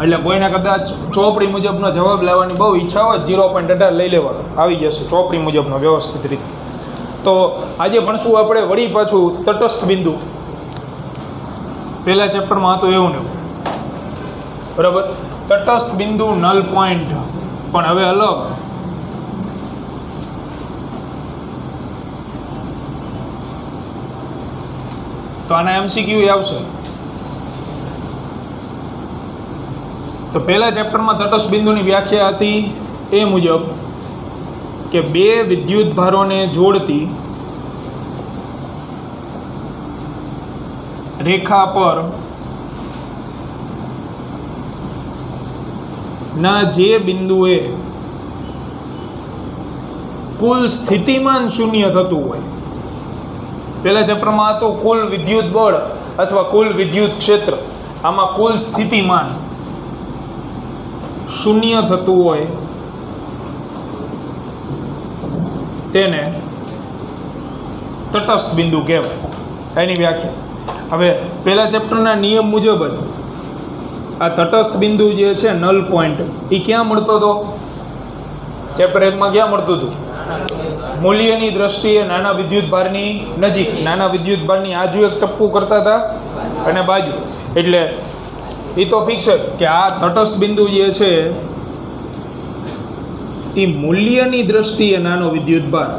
એટલે કોઈને કદાચ ચોપડી મુજબનો જવાબ લેવાની બહુ ઈચ્છા હોય 0.18 લઈ લેવાનો, આવી જશે ચોપડી મુજબનો વ્યવસ્થિત રીતે. તો આજે ભણશું આપણે વળી પાછું તટસ્થ બિંદુ. પહેલા ચેપ્ટરમાં હતું એવું ને, બરાબર. તટસ્થ બિંદુ નલ પોઈન્ટ, પણ હવે અલગ. તો આના MCQ આવશે. તો પહેલા ચેપ્ટરમાં તટસ્થ બિંદુની વ્યાખ્યા હતી એ મુજબ કે બે વિદ્યુત ભારોને જોડતી રેખા પર ના જે બિંદુએ કુલ સ્થિતિમાન શૂન્ય થતું હોય. પહેલા ચેપ્ટરમાં હતું કુલ વિદ્યુત બળ અથવા કુલ વિદ્યુત ક્ષેત્ર. આમાં કુલ સ્થિતિમાન શૂન્ય થતું હોય તેને તટસ્થ બિંદુ કહેવાય. એની વ્યાખ્યા હવે પહેલા ચેપ્ટરના નિયમ મુજબ જ આ તટસ્થ બિંદુ જે છે નલ પોઈન્ટ એ ક્યાં મળતો હતો? ચેપ્ટર 1માં ક્યાં મળતું હતું? મૂલ્યની દ્રષ્ટિએ નાના વિદ્યુત ભારની નજીક, નાના વિદ્યુત ભારની આજુ એક ટપકું કરતા હતા અને બાજુ. એટલે એ તો ફિક્સ છે કે આ તટસ્થ બિંદુ જે છે એ મૂલ્યની દ્રષ્ટિએ નાનો વિદ્યુત ભાર,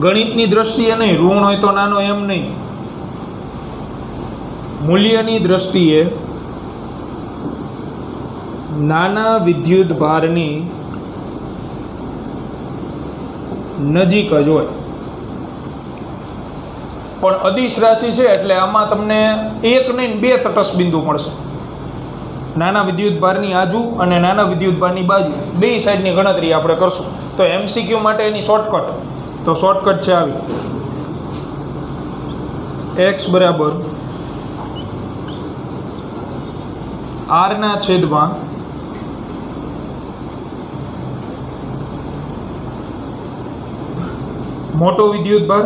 ગણિતની દ્રષ્ટિએ નહીં, ઋણ હોય તો નાનો એમ નહીં, મૂલ્યની દ્રષ્ટિએ નાના વિદ્યુત ભારની નજીક જ હોય. પણ અદિશ રાશિ છે એટલે આમાં તમને એક નહીં બે તટસ્થ બિંદુ મળશે. નાના વિદ્યુત ભારની આજુ અને નાના વિદ્યુત ભારની બાજુ બે સાઈડની ગણતરી આપણે કરશું. તો MCQ માટે એની શોર્ટકટ, તો શોર્ટકટ છે આવી: x બરાબર r ના છેદમાં મોટો વિદ્યુત ભાર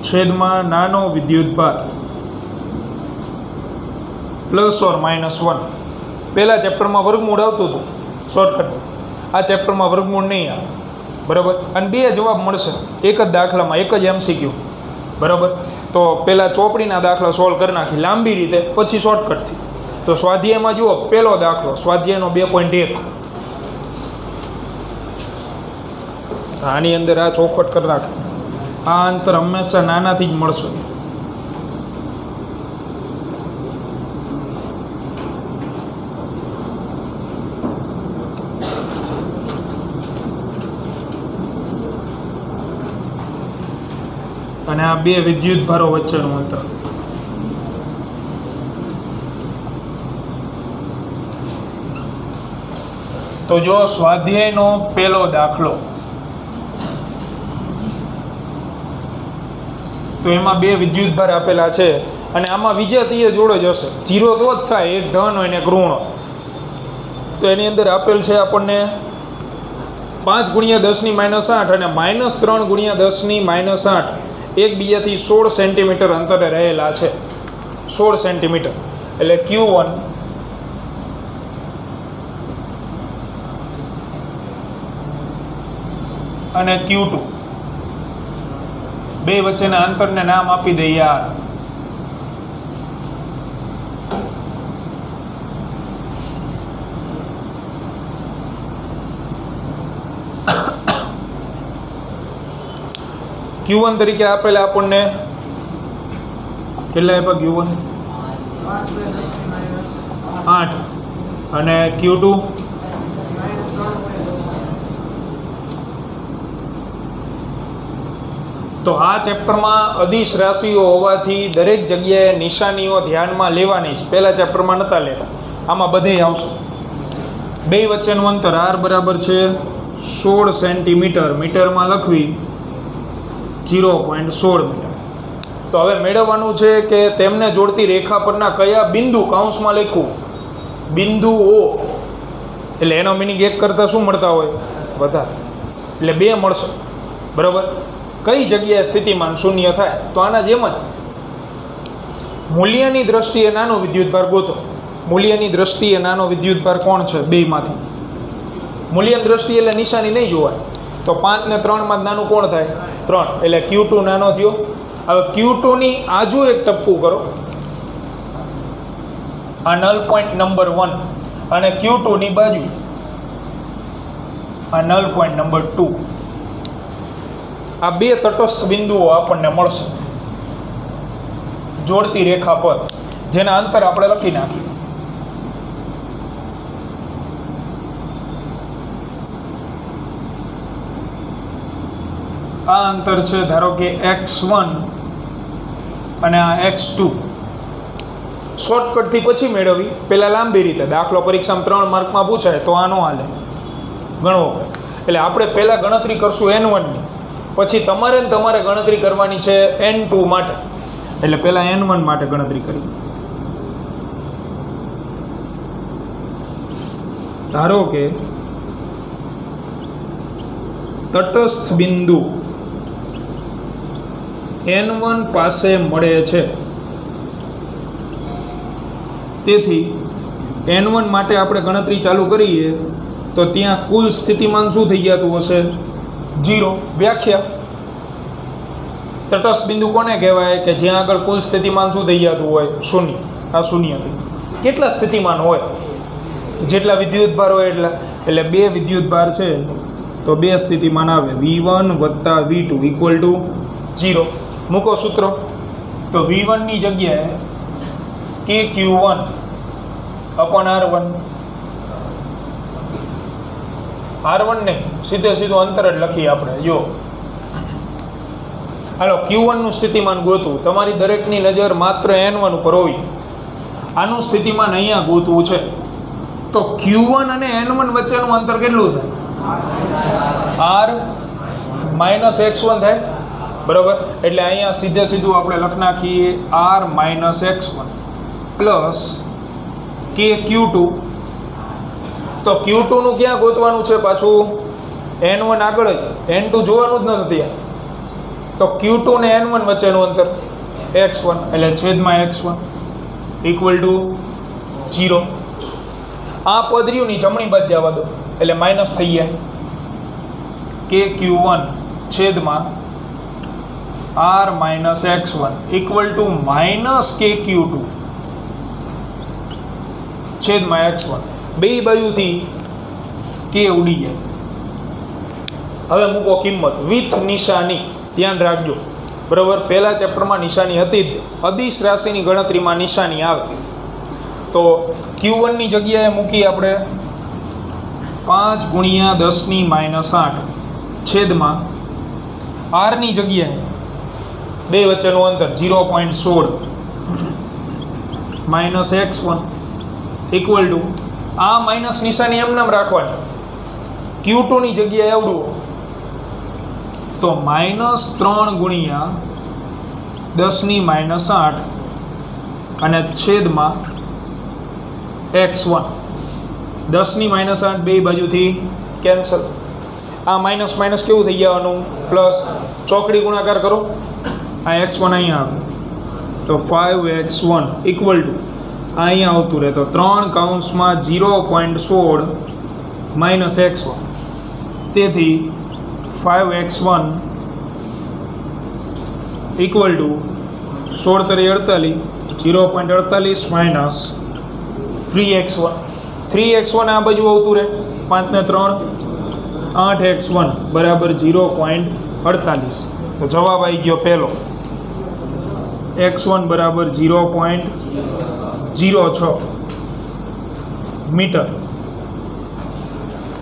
છેદમાં નાનો વિદ્યુત ભાર પ્લસ ઓર -1. પહેલા ચેપ્ટરમાં વર્ગમૂળ આવતું હતું શોર્ટકટ, આ ચેપ્ટરમાં વર્ગમૂળ નહીં આવે, બરાબર. અને બે જવાબ મળશે એક જ દાખલામાં, એક જ MCQ, બરાબર. તો પહેલાં ચોપડીના દાખલા સોલ્વ કરી નાખી લાંબી રીતે, પછી શોર્ટકટથી. તો સ્વાધ્યાયમાં જુઓ, પહેલો દાખલો સ્વાધ્યાયનો 2.1. આની અંદર આ ચોખવટ કરી નાખે. આ અંતર હંમેશા નાનાથી જ મળશે. અને આ બે વિદ્યુત ભારો વચ્ચેનું અંતર. તો જો સ્વાધ્યાયનો પહેલો દાખલો, તો એમાં બે વિદ્યુત ભાર આપેલા છે અને આમાં વિજાતીય જોડો જ હશે. 0 તો જ થાય, એક ધન હોય ને એક ઋણ. તો એની અંદર આપેલ છે આપણને 5 × 10⁻8 અને -3 × 10⁻8 એકબીજાથી 16 સેન્ટીમીટર અંતરે રહેલા છે. 16 સેન્ટીમીટર એટલે Q1 અને Q2 બે વચ્ચેના અંતરને નામ આપી દઈએ R. Q1 તરીકે આપેલા આપણને કેટલા આપ્યા? Q1 8 અને Q2 તો આ ચેપ્ટરમાં અદિશ રાશિઓ હોવાથી દરેક જગ્યાએ નિશાનીઓ ધ્યાનમાં લેવાની છે. પહેલા ચેપ્ટરમાં નહોતા લેતા, આમાં બધે આવશે. બે વચ્ચેનું અંતર R બરાબર છે 16 સેન્ટીમીટર, મીટરમાં લખવી 0.16 મીટર. તો હવે મેળવવાનું છે કે તેમને જોડતી રેખા પરના કયા બિંદુ, કૌંસમાં લખવું બિંદુઓ, એટલે એનો મિનિંગ એક કરતાં શું મળતા હોય? વધારે, એટલે બે મળશે, બરાબર. કઈ જગ્યાએ સ્થિતિમાન શૂન્ય થાય? તો આના જેમ જ મૂલ્યની દ્રષ્ટિએ નાનો વિદ્યુતભાર ગોતો. મૂલ્યની દ્રષ્ટિએ નાનો વિદ્યુતભાર કોણ છે બેમાંથી? મૂલ્યની દ્રષ્ટિએ એટલે નિશાની નહીં જોવાય. તો 5 ને 3 માં નાનું કોણ થાય? 3. એટલે Q2 નાનો થયો. હવે Q2 ની આજુ એક ટપકું કરો, આ નલ પોઈન્ટ નંબર 1, અને Q2 ની બાજુ આ નલ પોઈન્ટ નંબર 2. આ બે તટસ્થ બિંદુઓ આપણને મળશે જોડતી રેખા પર, જેના અંતર આપણે લખી નાખીએ. આ અંતર છે ધારો કે x1 અને આ x2. શોર્ટકટથી પછી મેળવી, પહેલાં લાંબી રીતે. દાખલો પરીક્ષામાં 3 માર્કમાં પૂછાય તો આનો હાલે ગણવો. એટલે આપણે પહેલાં ગણતરી કરશું n1ની, પછી તમારે ગણતરી કરવાની છે n2 માટે. એટલે પહેલાં n1 માટે ગણતરી કરી. ધારો કે તટસ્થ બિંદુ n1 પાસે મળે છે, તેથી n1 માટે આપણે ગણતરી ચાલુ કરીએ તો ત્યાં કુલ સ્થિતિમાન શું થઈ જતું હશે? 0. વ્યાખ્યા. તટસ્થ બિંદુ કોને કહેવાય? કે જ્યાં આગળ કુલ સ્થિતિમાન શું થઈ જતું હોય? 0. આ 0 થઈ. કેટલા સ્થિતિમાન હોય? જેટલા વિદ્યુતભાર હોય એટલા. એટલે 2 વિદ્યુતભાર છે તો 2 સ્થિતિમાન આવે. V1 + V2 = 0. મૂકો સૂત્ર. તો V1 ની જગ્યાએ KQ1 / R1. R1 નહીં, સીધું અંતર જ લખીએ આપણે. જો હાલો Q1 નું સ્થિતિમાન ગોતવું. તમારી દરેકની નજર માત્ર n1 ઉપર હોવી. આનું સ્થિતિમાન અહીંયા ગોતવું છે. તો Q1 અને n1 વચ્ચેનું અંતર કેટલું થાય? R - x1 થાય. બરાબર. એટલે અહીંયા સીધું આપણે લખી નાખીએ R - x1 પ્લસ KQ2. તો Q2 નું ક્યાં ગોતવાનું છે પાછું? n1 આગળ જ, n2 જોવાનું જ નથી. તો Q2 ને n1 વચ્ચેનું અંતર x1, એટલે છેદમાં x1 = 0. આ પદ રહ્યુંની જમણી બાજુ જવા દો, એટલે માઇનસ થઈ જાય. KQ1 છેદમાં R - x1 = -KQ2 છેદમાં x1. બે બાજુથી k ઉડી જાય. હવે મૂકો કિંમત વિથ નિશાની. ધ્યાન રાખજો, બરાબર. પહેલા ચેપ્ટરમાં નિશાની હતી જ. અદિશ રાશિની ગણતરીમાં નિશાની આવે. તો Q1 ની જગ્યાએ મૂકી આપણે 5 × 10⁻8 છેદમાં R ની જગ્યાએ બે વચ્ચેનું અંતર 0.16 -x1 = આ માઇનસ નિશાની એમ રાખવાની. Q2 ની જગ્યાએ આવડું તો -3 × 10⁻8 અને છેદમાં x1. 10⁻8 બે બાજુથી કેન્સલ. આ માઇનસ માઇનસ કેવું થઈ જવાનું? પ્લસ. ચોકડી ગુણાકાર કરો. આ x1 અહીંયા આવે તો 5x1 = અહીંયા આવતું રહે તો 3 / 0.16 -x1. તેથી 5x1 = 16 × 0.48 - 3x1. 3x1 આ બાજુ આવતું રહે. 5 ને 3 8x1 = 0.48. તો જવાબ આવી ગયો પહેલો. x1 = 0.06 metre.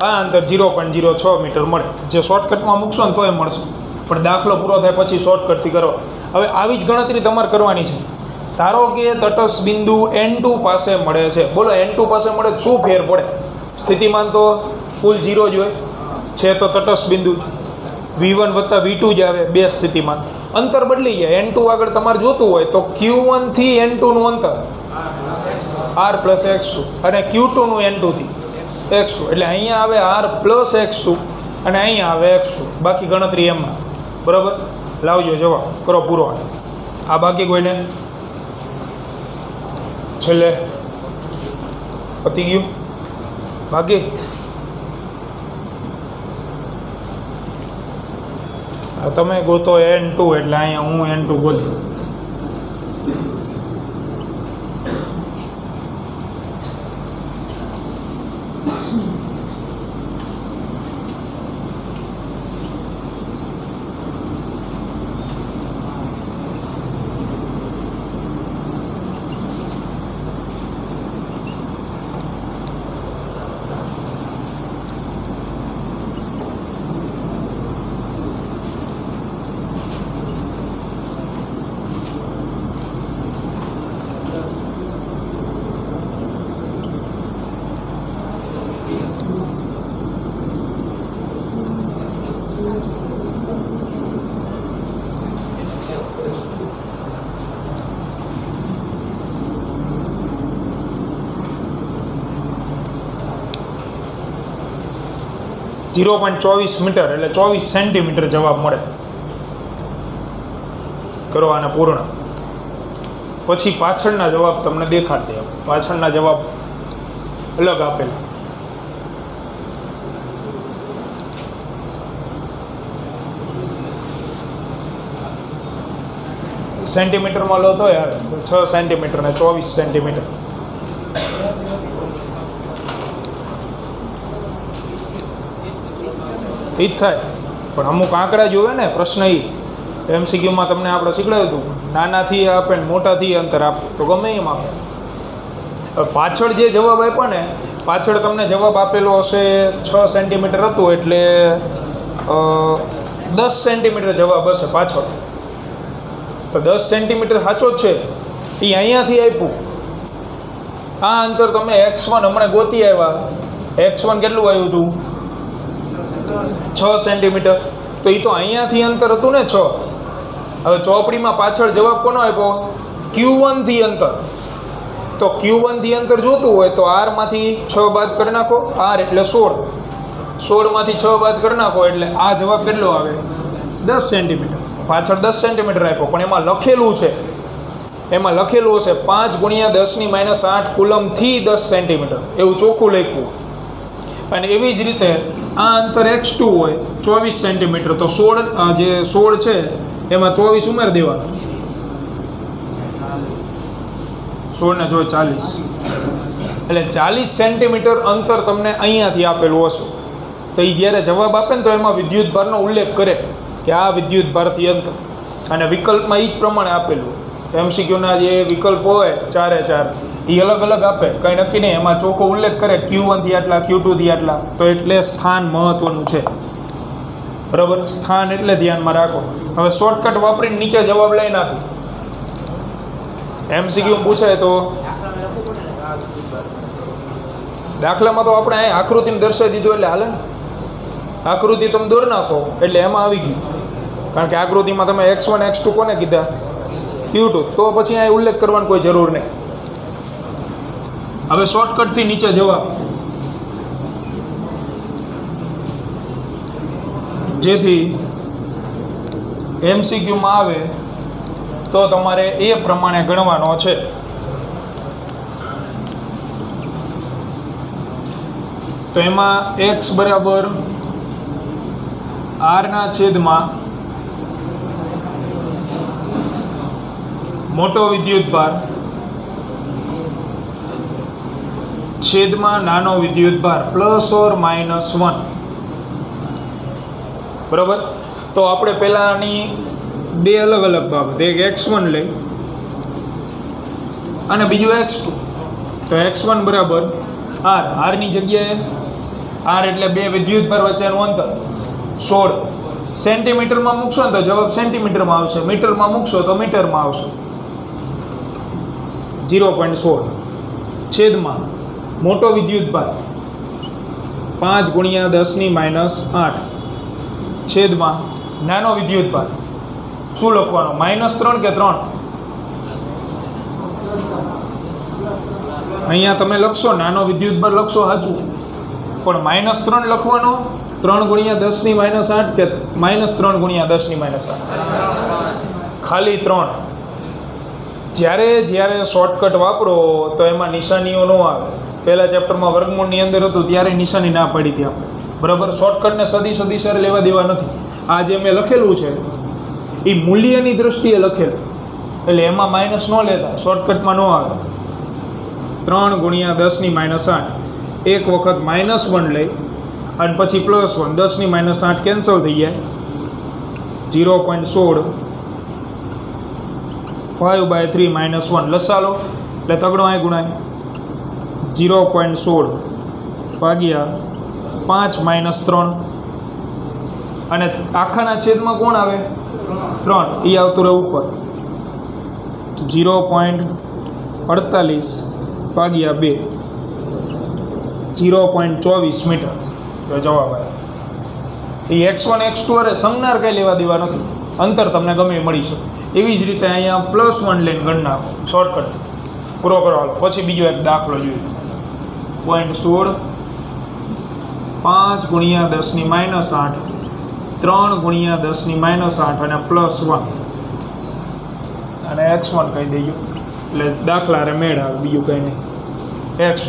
આ અંતર 0.06 મીટર મળે. જે શોર્ટકટમાં મૂકશો ને તોય મળશે, પણ દાખલો પૂરો થાય પછી શોર્ટકટથી કરો. હવે આવી જ ગણતરી તમારે કરવાની છે. ધારો કે તટસ્થ બિંદુ n2 પાસે મળે છે. બોલો n2 પાસે મળે શું ફેર પડે? સ્થિતિમાન તો કુલ 0 જ હોય છે, તો તટસ્થ બિંદુ V1 + V2 જ આવે. બે સ્થિતિમાન. અંતર બદલી જાય. n2 આગળ તમારે જોતું હોય તો Q1 થી n2 નું અંતર R + x2 અને Q2 નું n2 થી x2. એટલે અહીંયા આવે R + x2 અને અહીંયા આવે x2. બાકી ગણતરી એમાં. બરાબર. લાવજો જવાબ કરો પૂરો. આ બાકી કોઈને છેલ્લે પતી ગયું બાકી તમે ગોતો n2 એટલે અહીંયા હું n2 ગોતું. .24 મીટર એટલે 24 સેન્ટીમીટર જવાબ મળે. કરો આને પૂર્ણ. પછી પાછળના જવાબ તમને દેખાડે. પાછળના જવાબ અલગ આપેલા. સેન્ટીમીટરમાં લો તો યાર 6 સેન્ટીમીટર ને 24 સેન્ટીમીટર. એ જ થાય પણ અમુક આંકડા જોવે ને પ્રશ્ન. એ MCQમાં તમને આપણે શીખવાડ્યું હતું નાનાથી આપે ને મોટાથી અંતર આપે તો ગમે એમ આપે. પાછળ જે જવાબ આપ્યો ને પાછળ તમને જવાબ આપેલો હશે 6 સેન્ટીમીટર હતું એટલે 10 સેન્ટીમીટર જવાબ હશે પાછળ. તો 10 સેન્ટીમીટર સાચો જ છે. એ અહીંયાથી આપ્યું. આ અંતર તમે x1 હમણાં ગોતી આવ્યા. x1 કેટલું આવ્યું હતું 6 સેન્ટીમીટર. તો એ તો અહીંયાથી અંતર હતું ને 6. હવે ચોપડીમાં પાછળ જવાબ કોનો આપ્યો Q1 થી અંતર. તો Q1 થી અંતર જોતું હોય તો R માંથી 6 બાદ કરી નાખો. R એટલે 16. 16 માંથી 6 બાદ કરી નાખો એટલે આ જવાબ કેટલો આવે 10 સેન્ટીમીટર. પાછળ 10 સેન્ટીમીટર આપ્યો પણ એમાં લખેલું છે હશે 5 × 10⁻8 કુલમથી 10 સેન્ટીમીટર એવું ચોખ્ખું લખ્યું. અને એવી જ રીતે આ અંતર x2 હોય 24 સેન્ટીમીટર તો 16 છે એમાં 24 ઉમેરી દેવાનું. 16 ને જો 40 એટલે 40 સેન્ટીમીટર અંતર તમને અહીંયાથી આપેલું હશે. તો એ જ્યારે જવાબ આપે ને તો એમાં વિદ્યુત ભારનો ઉલ્લેખ કરે કે આ વિદ્યુત ભારથી અંતર. અને વિકલ્પમાં એ જ પ્રમાણે આપેલું. MCQના જે વિકલ્પ હોય 4 એ 4 એ અલગ અલગ આપે કંઈ નક્કી નહીં. એમાં ચોખ્ખો ઉલ્લેખ કરે Q1 થી આટલા Q2 થી આટલા. તો એટલે સ્થાન મહત્વનું છે. બરાબર સ્થાન એટલે ધ્યાનમાં રાખો. હવે શોર્ટકટ વાપરીને નીચે જવાબ લઈ નાખો. MCQ પૂછાય તો દાખલામાં તો આપણે અહીં આકૃતિને દર્શાવી દીધું એટલે હાલે ને. આકૃતિ તમે દોર નાખો એટલે એમાં આવી ગયું. કારણ કે આકૃતિમાં તમે x1 x2 કોને કીધા Q2. તો પછી અહીં ઉલ્લેખ કરવાની કોઈ જરૂર નહીં. હવે શોર્ટકટથી નીચે જવાબ જેથી MCQમાં આવે તો તમારે એ પ્રમાણે ગણવાનો છે. તો એમાં x બરાબર r/, મોટો વિદ્યુતભાર છેદમાં નાનો વિદ્યુતભાર +or -1. બરાબર. તો આપણે પહેલાંની બે અલગ અલગ બાબત, એક x1 લઈ અને બીજું x2. તો x1 બરાબર r ની જગ્યાએ r એટલે બે વિદ્યુતભાર વચ્ચેનું અંતર 16 સેન્ટીમીટરમાં મૂકશો ને તો જવાબ સેન્ટીમીટરમાં આવશે. મીટરમાં મૂકશો તો મીટરમાં આવશે. 0.16 છેદમાં મોટો વિદ્યુતભાર 5 × 10⁻8 છેદમાં નાનો વિદ્યુતભાર શું લખવાનો -3 કે 3? અહીંયા તમે લખશો નાનો વિદ્યુતભાર લખશો સાચું પણ -3 લખવાનો 3 × 10⁻8 કે -3 × 10⁻8? ખાલી 3 જ્યારે શોર્ટકટ વાપરો તો એમાં નિશાનીઓ ન આવે. પહેલા ચેપ્ટરમાં વર્ગમૂળની અંદર હતું ત્યારે નિશાની ના પાડી હતી આપણે, બરાબર. શોર્ટકટને સદીસર લેવા દેવા નથી. આ જે મેં લખેલું છે એ મૂલ્યની દ્રષ્ટિએ લખેલું, એટલે એમાં માઇનસ ન લેતા, શોર્ટકટમાં ન આવે. 3 × 10⁻8 એક વખત -1 લઈ અને પછી +1, 10⁻8 કેન્સલ થઈ જાય. 0.16 5/3 -1 લસાલો એટલે તગડો અહીં ગુણાય. 0.16 ભાગ્યા 5 - 3 અને આખાના છેદમાં કોણ આવે? 3. એ આવતું રહે ઉપર. 0.48 ભાગ્યા 2 0.24 મીટર જવાબ આવે. એ x1 x2 અરે સંજ્ઞાર કંઈ લેવા દેવા નથી, અંતર તમને ગમે એ મળી શકે. એવી જ રીતે અહીંયા +1 લઈને ગણ નાખો, શોર્ટકટ પૂરો કરો. હાલો પછી બીજો એક દાખલો જોઈએ. 0.16 5 × 10⁻8 3 × 10⁻8 અને +1 અને x1 કહી દઈએ એટલે દાખલા રે મેળ આવે, બીજું કંઈ નહીં. x2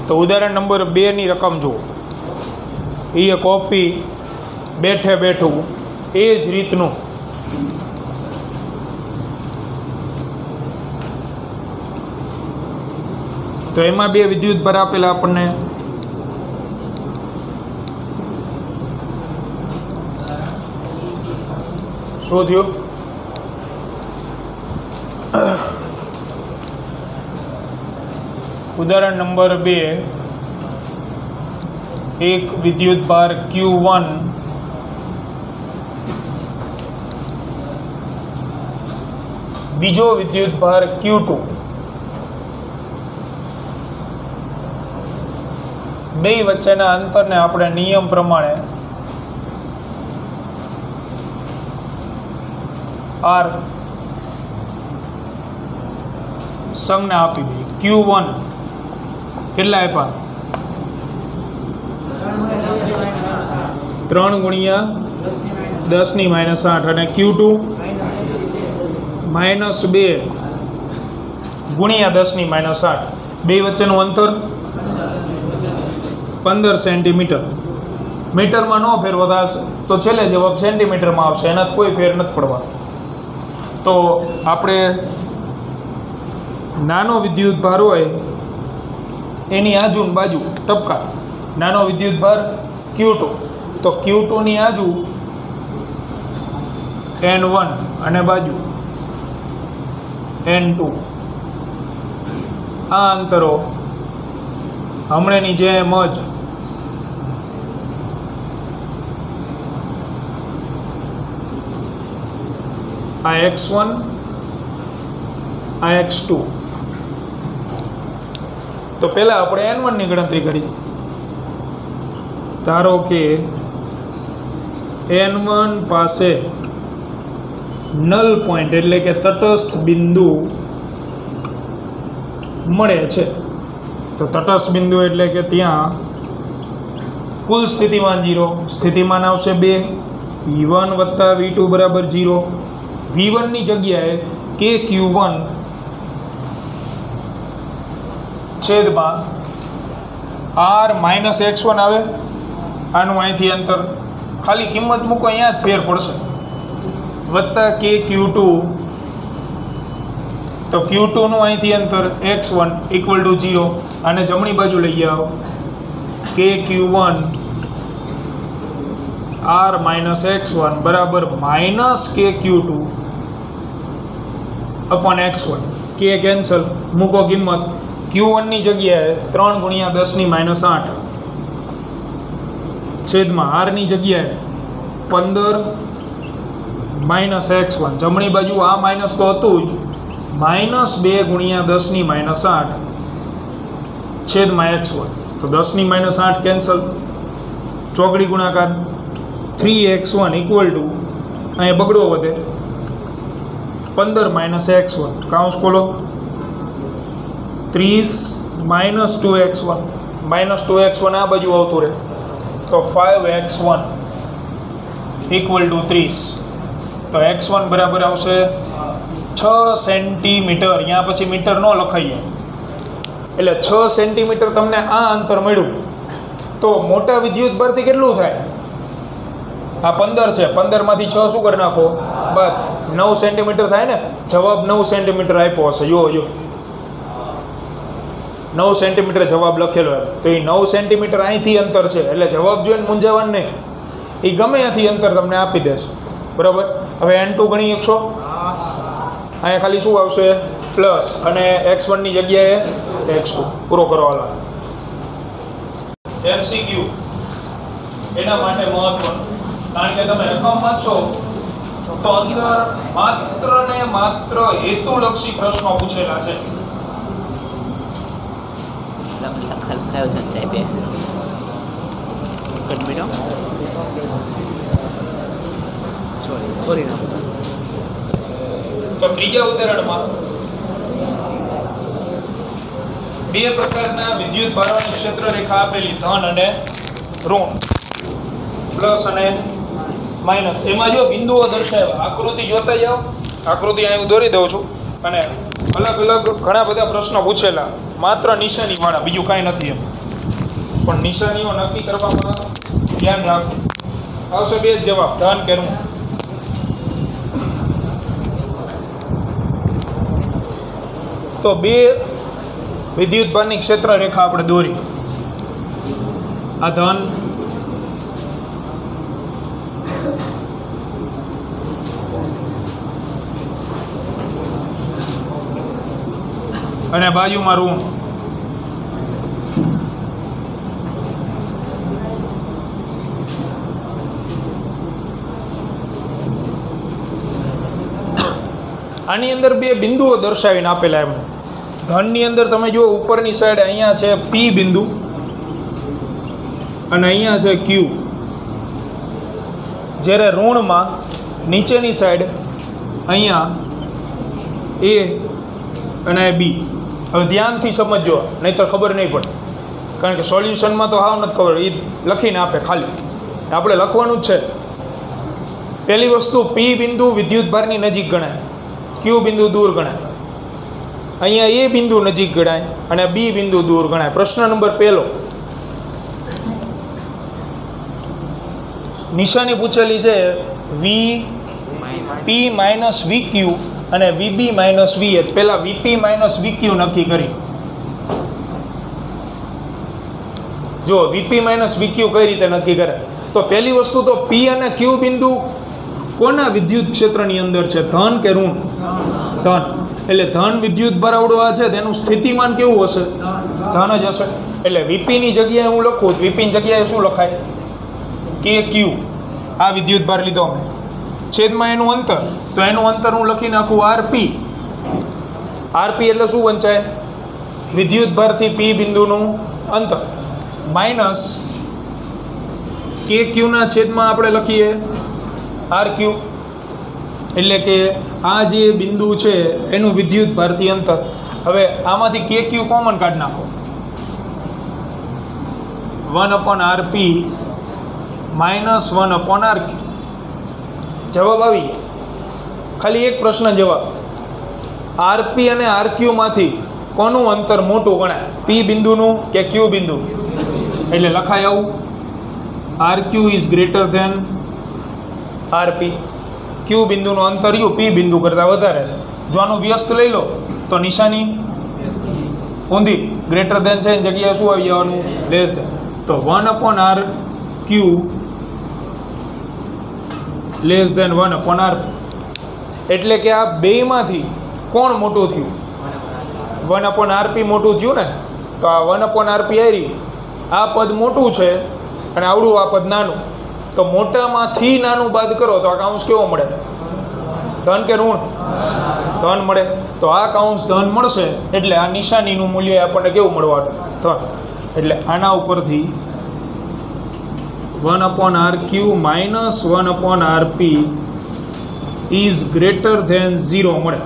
તો ઉદાહરણ નંબર 2 ની રકમ જુઓ. એ કોપી બેઠું એ જ રીતનું તો એમાં 2 વિદ્યુત ભાર આપેલા આપણને. શું થયું? ઉદાહરણ નંબર 2 એક વિદ્યુત ભાર Q1 બીજો વિદ્યુત ભાર Q2 બે વચ્ચેના અંતરને આપણે નિયમ પ્રમાણે R સંજ્ઞા આપી દઈએ. Q1 કેટલા આપ્યા? 3 × 10⁻8 અને Q2 -2 × 10⁻8. બે વચ્ચેનું અંતર 15 સેન્ટીમીટર. મીટરમાં ન ફેર વધારશે તો છેલ્લે જવાબ સેન્ટીમીટરમાં આવશે, એનાથી કોઈ ફેર નથી પડવા. તો આપણે નાનો વિદ્યુત ભાર હોય એની આજુ બાજુ ટપકા, નાનો વિદ્યુત ભાર Q2 તો Q2 ની આજુ N1 અને બાજુ N2. આ અંતરો હમણાંની જેમ જ આ x1 આ x2. તો પહેલાં આપણે N1 ની ગણતરી કરી. ધારો કે N1 પાસે નલ પોઈન્ટ એટલે કે તટસ્થ બિંદુ મળે છે. તો તટસ્થ બિંદુ એટલે કે ત્યાં કુલ સ્થિતિમાન 0, સ્થિતિમાન આવશે 2, V1 + V2 = 0. V1 ની જગ્યાએ KQ1 છેદમાં R - x1 આવે. આનું અહીંથી અંતર ખાલી કિંમત મૂકો, અહીંયા જ ફેર પડશે, વત્તા KQ2 તો Q2 નું અહીંથી અંતર x1 = 0 અને જમણી બાજુ લઈ આવો KQ1 R - x1 બરાબર -KQ2 / x1. K કેન્સલ, મૂકો કિંમત. Q1 ની જગ્યાએ 3 × 10⁻8 છેદમાં R ની જગ્યાએ 15 - x1. જમણી બાજુ આ માઇનસ તો હતું જ, -2 × 10⁻8 છેદમાં x1. તો 10⁻8 કેન્સલ, ચોકડી ગુણાકાર 3x1 = અહીંયા બગડો વધે 15 - x1 કાઉન્સ ખોલો 30 - 2x1 આ બાજુ આવતું રહે તો 5x1 ઇક્વલ ટુ 30. તો x1 બરાબર આવશે 6 સેન્ટીમીટર. અહીંયા પછી મીટર ન લખાઈએ, એટલે 6 સેન્ટીમીટર તમને આ અંતર મળ્યું. તો મોટા વિદ્યુત ભારથી કેટલું થાય? આ 15 છે, 15માંથી 6 શું કરી નાખો? બસ 9 સેન્ટીમીટર થાય ને. જવાબ 9 સેન્ટીમીટર આપ્યો હશે. જો 9 સેન્ટીમીટર જવાબ લખેલો હોય. તો એ 9 સેન્ટીમીટર અહીંથી અંતર છે, એટલે જવાબ જોઈને મૂંઝાવાનું નહીં. એ ગમે ત્યાંથી અંતર તમને આપી દેશે. બરાબર. હવે n2 ગણી શકશો? અહીંયા ખાલી શું આવશે? પ્લસ, અને x1 ની જગ્યાએ x2. પૂરો કરો હાલો. MCQ એના માટે મહત્વનું, કારણ કે તમે રકમ વાંચો તો અંદર માત્ર ને માત્ર હેતુલક્ષી પ્રશ્નો પૂછેલા છે. તો ત્રીજા ઉદાહરણમાં બે પ્રકારના વિદ્યુત ભારવાની ક્ષેત્ર રેખા આપેલી, ધન અને ઋણ, પ્લસ અને માઇનસ. એમાં જો બિંદુઓ દર્શાવ્યા, આકૃતિ જોતા જાઓ. આકૃતિ અહીં હું દોરી દઉં છું. અને અલગ અલગ ઘણા બધા પ્રશ્નો પૂછેલા, માત્ર નિશાનીવાળા, બીજું કાંઈ નથી એમ. પણ નિશાનીઓ નક્કી કરવામાં ધ્યાન રાખવું. આવશે બે જ જવાબ, ધન કે ઋણ. તો બે વિદ્યુત ભારની ક્ષેત્ર રેખા આપણે દોરી. આ ધન અને બાજુમાં ઋણ. આની અંદર બે બિંદુઓ દર્શાવીને આપેલા. એમ ધનની અંદર તમે જુઓ ઉપરની સાઈડ અહીંયા છે P બિંદુ અને અહીંયા છે Q. જ્યારે ઋણમાં નીચેની સાઈડ અહીંયા A અને B. હવે ધ્યાનથી સમજો, નહીંતર ખબર નહીં પડે. કારણ કે સોલ્યુશનમાં તો હાવ નથી ખબર, એ લખીને આપે ખાલી. આપણે લખવાનું જ છે. પહેલી વસ્તુ, P બિંદુ વિદ્યુત ભારની નજીક ગણાય, Q બિંદુ દૂર ગણાય. અહીંયા A બિંદુ નજીક ગણાય અને B બિંદુ દૂર ગણાય. પ્રશ્ન નંબર પહેલો, નિશાની પૂછેલી છે VP માઇનસ VQ અને VB માઇનસ VH. પહેલાં VP માઇનસ VQ નક્કી કરી. જો VP માઇનસ VQ કઈ રીતે નક્કી કરે? તો પહેલી વસ્તુ તો P અને Q બિંદુ કોના વિદ્યુત ક્ષેત્રની અંદર છે? ધન કે ઋણ? ધન. એટલે ધન વિદ્યુત ભાર આવડો આ છે, તેનું સ્થિતિમાન કેવું હશે? ધન જ હશે. એટલે VPની જગ્યાએ હું લખું, VPની જગ્યાએ શું લખાય? KQ. આ વિદ્યુત ભાર લીધો અમે, છેદમાં એનું અંતર, તો એનું અંતર હું લખી નાખું RP. RP એટલે શું વંચાય? વિદ્યુત ભારથી P બિંદુનું અંતર, માઇનસ KQના છેદમાં આપણે લખીએ RQ. એટલે કે આ જે બિંદુ છે એનું વિદ્યુત ભારથી અંતર. હવે આમાંથી KQ કોમન કાઢી નાખો, 1/RP માઇનસ 1/RQ. જવાબ આવી ગયો. ખાલી એક પ્રશ્ન જવાબ, RP અને RQ માંથી કોનું અંતર મોટું ગણાય? P બિંદુનું કે Q બિંદુ? એટલે લખાય આવું, RQ is greater than RP. Q બિંદુનું અંતર P બિંદુ કરતાં વધારે છે. જો આનું વ્યસ્ત લઈ લો તો નિશાની ઊંધી, ગ્રેટર ધેન છે, એની જગ્યાએ શું આવી જવાનું? Less than. તો 1/RQ લેસ ધેન 1/RP. એટલે કે આ બેમાંથી કોણ મોટું થયું? 1/RP મોટું થયું ને. તો આ 1/RP આવી, આ પદ મોટું છે અને આવડું આ પદ નાનું. તો મોટામાંથી નાનું બાદ કરો તો આ કાઉન્સ કેવો મળે? ધન કે ઋણ? ધન મળે. તો આ કાઉન્સ ધન મળશે, એટલે આ નિશાનીનું મૂલ્ય આપણને કેવું મળવાનું? ધન. એટલે આના ઉપરથી 1/RQ minus 1/RP is greater than 0 મળે.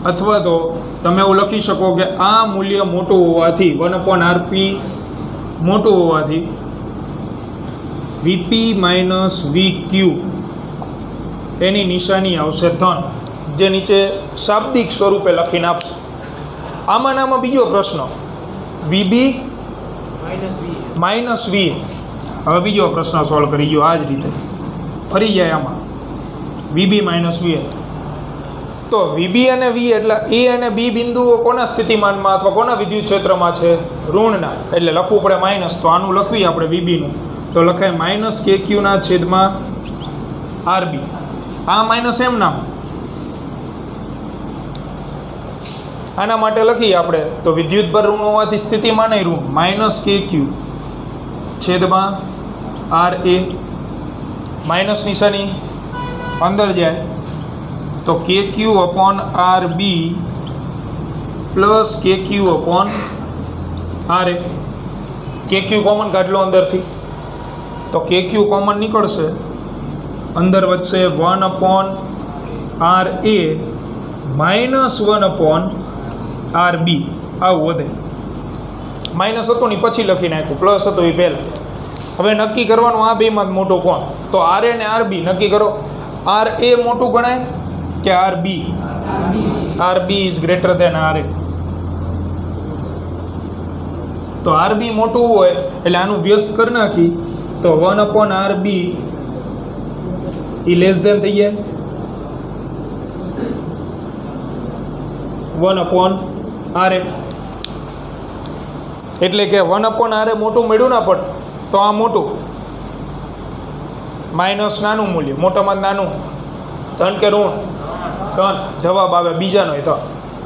અથવા તો તમે એવું લખી શકો કે આ મૂલ્ય મોટું હોવાથી, 1/RP મોટું હોવાથી વીપી માઇનસ વી ક્યુ એની નિશાની આવશે ધન, જે નીચે શાબ્દિક સ્વરૂપે લખીને આપશે. આમાં બીજો પ્રશ્ન વીબી માઇનસ વી. હવે બીજો પ્રશ્ન સોલ્વ કરી ગયો આ જ રીતે ફરી જાય આમાં વીબી માઇનસ વી. તો વીબી અને વી એટલે એ અને બી બિંદુઓ કોના સ્થિતિમાનમાં અથવા કોના વિદ્યુત ક્ષેત્રમાં છે? ઋણના. એટલે લખવું પડે માઇનસ. તો આનું લખવી આપણે વીબીનું, તો લખાય માઇનસ કે ક્યુના છેદમાં આરબી. આ માઇનસ એમ નામ આના માટે લખીએ આપણે તો વિદ્યુતભાર ઋણ હોવાથી સ્થિતિમાન ઋણ માઇનસ કે ક્યુ છેદમાં આર એ. માઇનસ નિશાની અંદર જાય તો કે ક્યુ અપોન આર બી પ્લસ કે ક્યુ અપોન આર એ. કે ક્યુ કોમન કાઢ લો અંદરથી તો કે ક્યુ કોમન નીકળશે, અંદર વધશે 1 અપોન આર એ માઇનસ 1 અપોન આર બી. આવું વધે. માઇનસ હતું ને પછી લખી નાખ્યું, પ્લસ હતું એ પહેલાં. હવે નક્કી કરવાનું આ બેમાં જ મોટો કોણ? તો આર એ ને આર બી નક્કી કરો. આર એ મોટું ગણાય કે R B? R B is greater than R A. તો આર બી મોટું હોય એટલે આનું વ્યસ્ત કરી નાખી તો 1 અપોન આર બી એ લેસ દેન થઈ જાય 1 અપોન આર એ. એટલે કે 1 અપોન આર એ મોટું મળ્યું ના પણ તો આ મોટું માઇનસ નાનું મૂલ્ય, મોટામાં નાનું ધન કે ઋણ? ધન. જવાબ આવે બીજાનો તો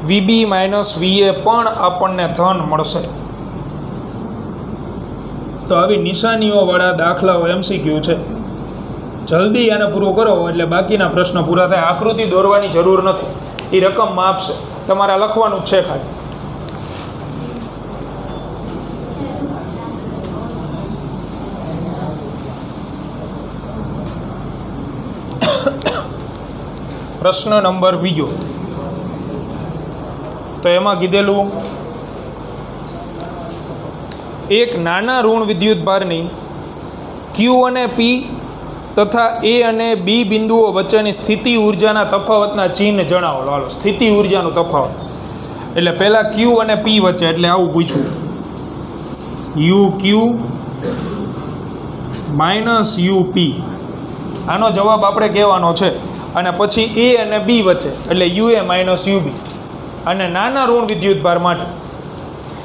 વીબી માઇનસ વીએ પણ આપણને ધન મળશે. તો આવી નિશાનીઓવાળા દાખલાઓ એમસીક્યુ છે. જલ્દી આને પૂરું કરો એટલે બાકીના પ્રશ્નો પૂરા થાય. આકૃતિ દોરવાની જરૂર નથી, એ રકમમાં આપશે, તમારે લખવાનું જ છે ખાલી. પ્રશ્ન નંબર બીજો તો એમાં કીધેલું એક નાના ઋણ વિદ્યુતભારની ક્યુ અને પી તથા એ અને બી બિંદુઓ વચ્ચેની સ્થિતિ ઉર્જાના તફાવતના ચિહ્ન જણાવો. હાલો, સ્થિતિ ઉર્જાનું તફાવત એટલે પહેલાં ક્યુ અને પી વચ્ચે, એટલે આવું પૂછ્યું you Q minus U P. આનો જવાબ આપણે કહેવાનો છે. અને પછી એ અને બી વચ્ચે એટલે યુ એ માઇનસ યુ બી. અને નાના ઋણ વિદ્યુતભાર માટે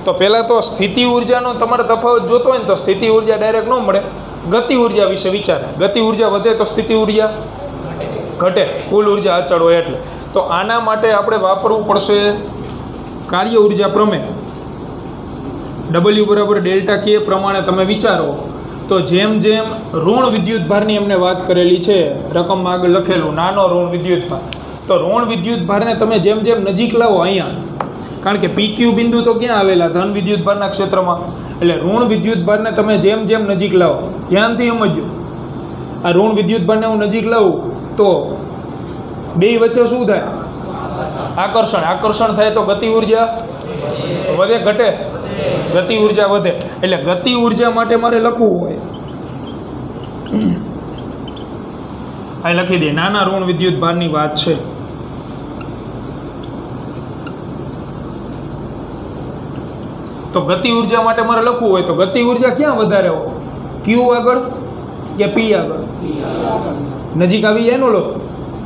તો પહેલાં તો સ્થિતિ ઉર્જાનો તમારે તફાવત જોતો હોય ને તો સ્થિતિ ઉર્જા ડાયરેક્ટ ન મળે, ગતિ ઉર્જા વિશે વિચારે. ગતિ ઉર્જા વધે તો સ્થિતિ ઉર્જા ઘટે, કુલ ઉર્જા અચળ હોય એટલે. તો આના માટે આપણે વાપરવું પડશે કાર્ય ઉર્જા પ્રમેય. ડબલ્યુ બરાબર ડેલ્ટા કે પ્રમાણે તમે વિચારો તો જેમ જેમ ઋણ વિદ્યુતભારની અમને વાત કરેલી છે રકમમાં આગળ લખેલું નાનો ઋણ વિદ્યુતભાર, તો ઋણ વિદ્યુતભારને તમે જેમ જેમ નજીક લાવો અહીંયા, કારણ કે પીક્યુ બિંદુ તો ક્યાં આવેલા? ધન વિદ્યુતભારના ક્ષેત્રમાં. એટલે ઋણ વિદ્યુતભારને તમે જેમ જેમ નજીક લાવો, ધ્યાનથી સમજો, આ ઋણ વિદ્યુતભારને હું નજીક લાવું તો બે વચ્ચે શું થાય? આકર્ષણ. આકર્ષણ થાય તો ગતિ ઉર્જા વધે ઘટે? ગતિ ઉર્જા વધે. એટલે ગતિ ઉર્જા માટે મારે લખવું હોય અહીં લખી દે નાના ઋણ વિદ્યુતભારની વાત છે. તો ગતિ ઉર્જા માટે મારે લખવું હોય તો ગતિ ઉર્જા ક્યાં વધારે હોય? ક્યુ આગળ કે પી આગળ? નજીક આવી જાય એનો લો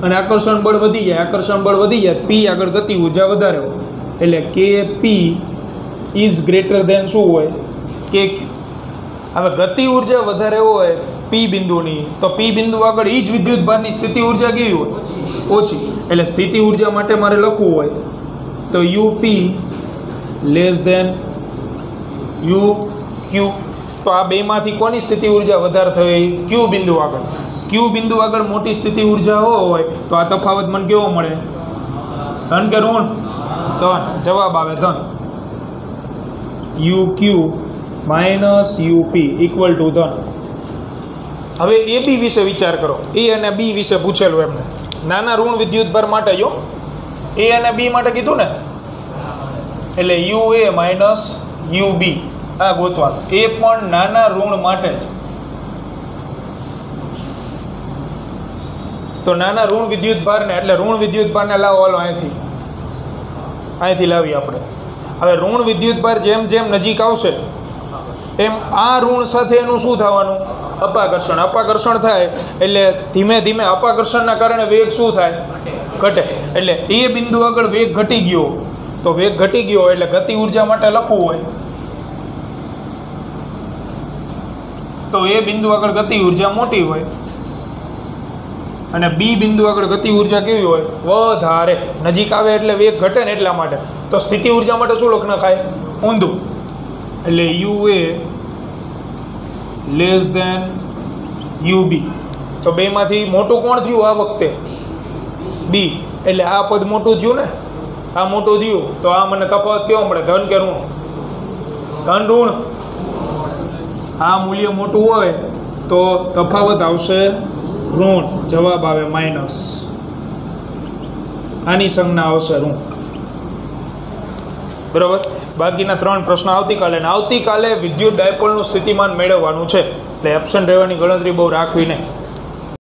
અને આકર્ષણ બળ વધી જાય, આકર્ષણ બળ વધી જાય પી આગળ ગતિ ઉર્જા વધારે હોય. એટલે કે પી ઇઝ ગ્રેટર દેન શું હોય? કે હવે ગતિ ઉર્જા વધારે હોય પી બિંદુની તો પી બિંદુ આગળ એ જ વિદ્યુતભારની સ્થિતિ ઉર્જા કેવી હોય? ઓછી. એટલે સ્થિતિ ઉર્જા માટે મારે લખવું હોય તો યુપી લેસ દેન યુ ક્યુ. તો આ બેમાંથી કોની સ્થિતિ ઉર્જા વધારે થઈ? ક્યુ બિંદુ આગળ. ક્યુ બિંદુ આગળ મોટી સ્થિતિ ઉર્જા હોય તો આ તફાવત મને કેવો મળે? ધન કે ઋણ? ધન. જવાબ આવે ધન. You Q minus UP equal to ધન. હવે એ બી વિશે વિચાર કરો. એ અને બી વિશે પૂછેલું એમને નાના ઋણ વિદ્યુતભાર માટે. જો એ અને બી માટે કીધું ને, એટલે યુ એ માઇનસ યુ બી આ ગોતવાનું. એ પણ નાના ઋણ માટે તો નાના ઋણ વિદ્યુત ભારને એટલે ઋણ વિદ્યુત ભારને લાવો હાલો અહીંથી લાવીએ આપણે. હવે ઋણ વિદ્યુત ભાર જેમ જેમ નજીક આવશે એમ આ ઋણ સાથે એનું શું થવાનું? અપાકર્ષણ. અપાકર્ષણ થાય એટલે ધીમે ધીમે અપાકર્ષણના કારણે વેગ શું થાય? ઘટે. એટલે એ બિંદુ આગળ વેગ ઘટી ગયો, તો વેગ ઘટી ગયો એટલે ગતિ ઉર્જા માટે લખવું હોય તો એ બિંદુ આગળ ગતિ ઉર્જા મોટી હોય અને બી બિંદુ આગળ ગતિ ઉર્જા કેવી હોય? વધારે. નજીક આવે એટલે વેગ ઘટે ને એટલા માટે. તો સ્થિતિ ઉર્જા માટે શું લખ નખાય? ઊંધું. એટલે U A less than U B. તો બેમાંથી મોટું કોણ થયું આ વખતે? બી. એટલે આ પદ મોટું થયું ને, આ મોટું થયું તો આ મને તફાવત કેવો મળે? ધન કે ઋણ? ધન ઋણ. આ મૂલ્ય મોટું હોય તો તફાવત આવશે ઋણ. જવાબ આવે માઇનસ. આની સંજ્ઞા આવશે ઋણ. બરાબર. બાકીના 3 પ્રશ્ન આવતીકાલે. અને આવતીકાલે વિદ્યુત ડાયપોલનું સ્થિતિમાન મેળવવાનું છે એટલે એબ્સન્ટ રહેવાની ગણતરી બહુ રાખવી નહીં.